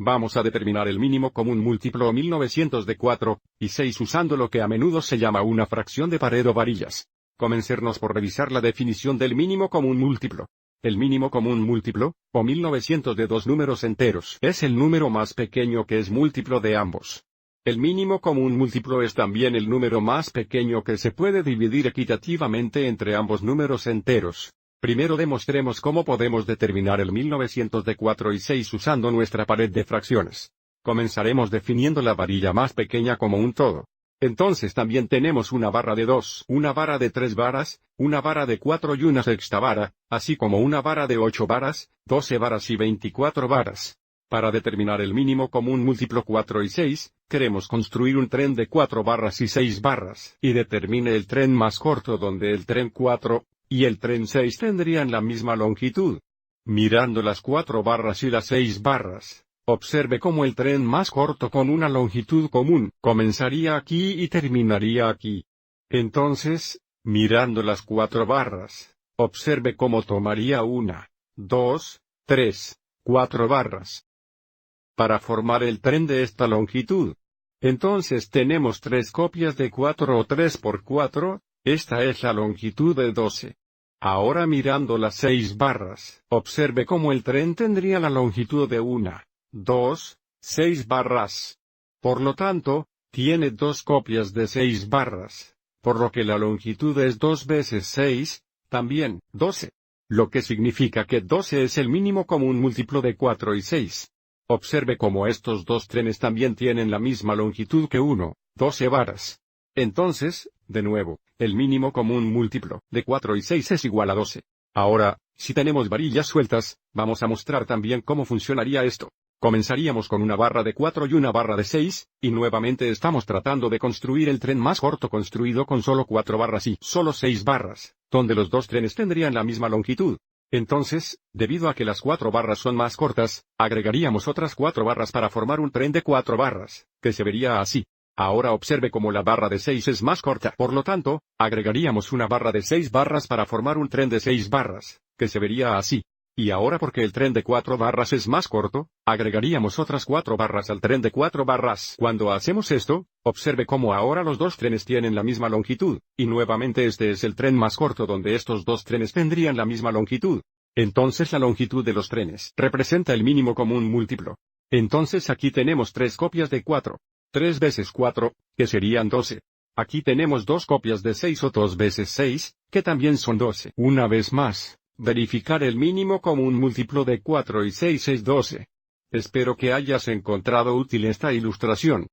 Vamos a determinar el mínimo común múltiplo 1900 de 4 y 6 usando lo que a menudo se llama una fracción de pared o varillas. Comencemos por revisar la definición del mínimo común múltiplo. El mínimo común múltiplo, o 1900 de dos números enteros, es el número más pequeño que es múltiplo de ambos. El mínimo común múltiplo es también el número más pequeño que se puede dividir equitativamente entre ambos números enteros. Primero demostremos cómo podemos determinar el 1900 de 4 y 6 usando nuestra pared de fracciones. Comenzaremos definiendo la varilla más pequeña como un todo. Entonces también tenemos una barra de 2, una vara de 3 varas, una vara de 4 y una sexta vara, así como una vara de 8 varas, 12 varas y 24 varas. Para determinar el mínimo común múltiplo 4 y 6, queremos construir un tren de 4 barras y 6 barras, y determine el tren más corto donde el tren 4 y el tren 6 tendrían la misma longitud. Mirando las 4 barras y las 6 barras, observe cómo el tren más corto con una longitud común comenzaría aquí y terminaría aquí. Entonces, mirando las 4 barras, observe cómo tomaría 1, 2, 3, 4 barras para formar el tren de esta longitud. Entonces tenemos 3 copias de 4 o 3 por 4, esta es la longitud de 12. Ahora mirando las 6 barras, observe cómo el tren tendría la longitud de 1, 2, 6 barras. Por lo tanto, tiene 2 copias de 6 barras, por lo que la longitud es 2 veces 6, también, 12. Lo que significa que 12 es el mínimo común múltiplo de 4 y 6. Observe cómo estos dos trenes también tienen la misma longitud que 1, 12 varas. Entonces, de nuevo, el mínimo común múltiplo de 4 y 6 es igual a 12. Ahora, si tenemos varillas sueltas, vamos a mostrar también cómo funcionaría esto. Comenzaríamos con una barra de 4 y una barra de 6, y nuevamente estamos tratando de construir el tren más corto construido con solo 4 barras y solo 6 barras, donde los dos trenes tendrían la misma longitud. Entonces, debido a que las 4 barras son más cortas, agregaríamos otras 4 barras para formar un tren de 4 barras, que se vería así. Ahora observe cómo la barra de 6 es más corta, por lo tanto, agregaríamos una barra de 6 barras para formar un tren de 6 barras, que se vería así. Y ahora porque el tren de 4 barras es más corto, agregaríamos otras 4 barras al tren de 4 barras. Cuando hacemos esto, observe cómo ahora los dos trenes tienen la misma longitud, y nuevamente este es el tren más corto donde estos dos trenes tendrían la misma longitud. Entonces la longitud de los trenes representa el mínimo común múltiplo. Entonces aquí tenemos 3 copias de 4. 3 veces 4, que serían 12. Aquí tenemos 2 copias de 6 o 2 veces 6, que también son 12. Una vez más, verificar el mínimo común múltiplo de 4 y 6 es 12. Espero que hayas encontrado útil esta ilustración.